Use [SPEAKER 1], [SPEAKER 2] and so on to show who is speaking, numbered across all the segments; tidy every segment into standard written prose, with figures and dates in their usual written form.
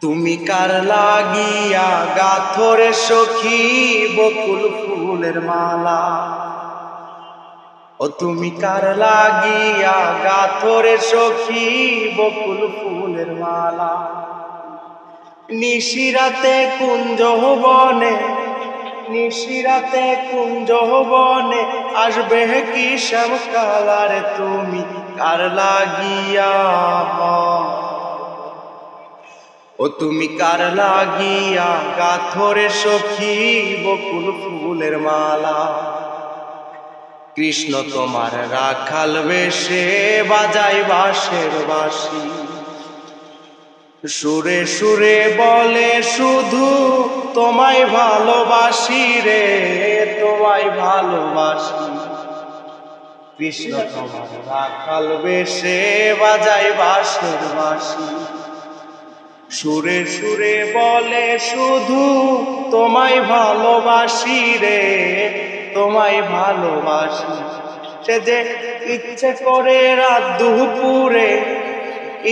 [SPEAKER 1] তুমি কার লাগিয়া গাথরে সখী বকুল ফুলের মালা। ও তুমি কার লাগিয়া গাথরে সখী বকুল ফুলের মালা। নিশিরাতে কুঞ্জ বনে, নিশিরাতে কুঞ্জ বনে আসবে কি শ্যামকালারে তুমি কার লাগিয়া। ও তুমি কার লাগিয়া গাথরে সখী বকুল ফুলের মালা। কৃষ্ণ তোমার রাখাল বেশে বাজাই বাঁশের বাঁশি, সুরে সুরে বলে শুধু তোমায় ভালোবাসি রে, তোমায় ভালোবাসি। কৃষ্ণ তোমার রাখাল বেশে বাজাই বাঁশের বাঁশি, সুরে সুরে বলে শুধু তোমায় ভালোবাসি রে, তোমায় ভালোবাসি। সে যে ইচ্ছে করে রাত দুপুরে,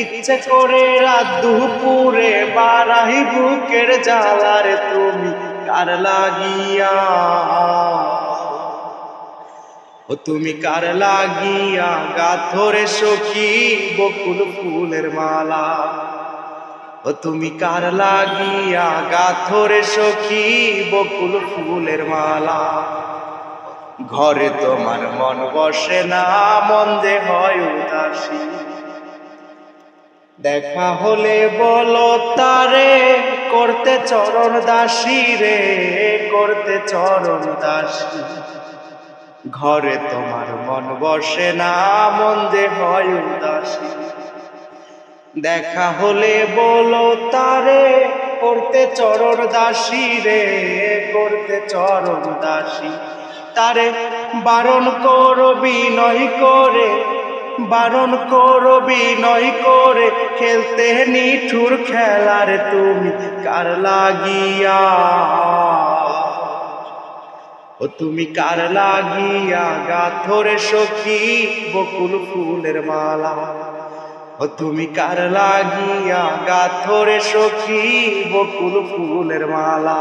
[SPEAKER 1] ইচ্ছে করে রাত দুপুরে বাড়াই বুকের জ্বালারে তুমি কার লাগিয়া। ও তুমি কার লাগিয়া গাথরে সখী বকুল ফুলের মালা। ও তুমি কার লাগিয়া গাথরে সখী বকুল ফুলের মালা। ঘরে তোমার মন বসে না, মন যে হয় উদাসী। দেখা হলে বলো তারে করতে চরণ দাসী রে, করতে চরণ দাসী। ঘরে তোমার মন বসে না, মন যে হয় উদাসী। দেখা হলে বলো তারে করতে চরণ দাসী রে, করতে চরণ দাসী। তারে বারণ করো বিনয় করে, বারণ করো বিনয় করে খেলতে নিঠুর খেলার তুমি কার লাগিয়া। ও তুমি কার লাগিয়া গাথরে সখী বকুল ফুলের মালা। ও তুমি কার লাগিয়া গাথরে সখী বকুল ফুলের মালা।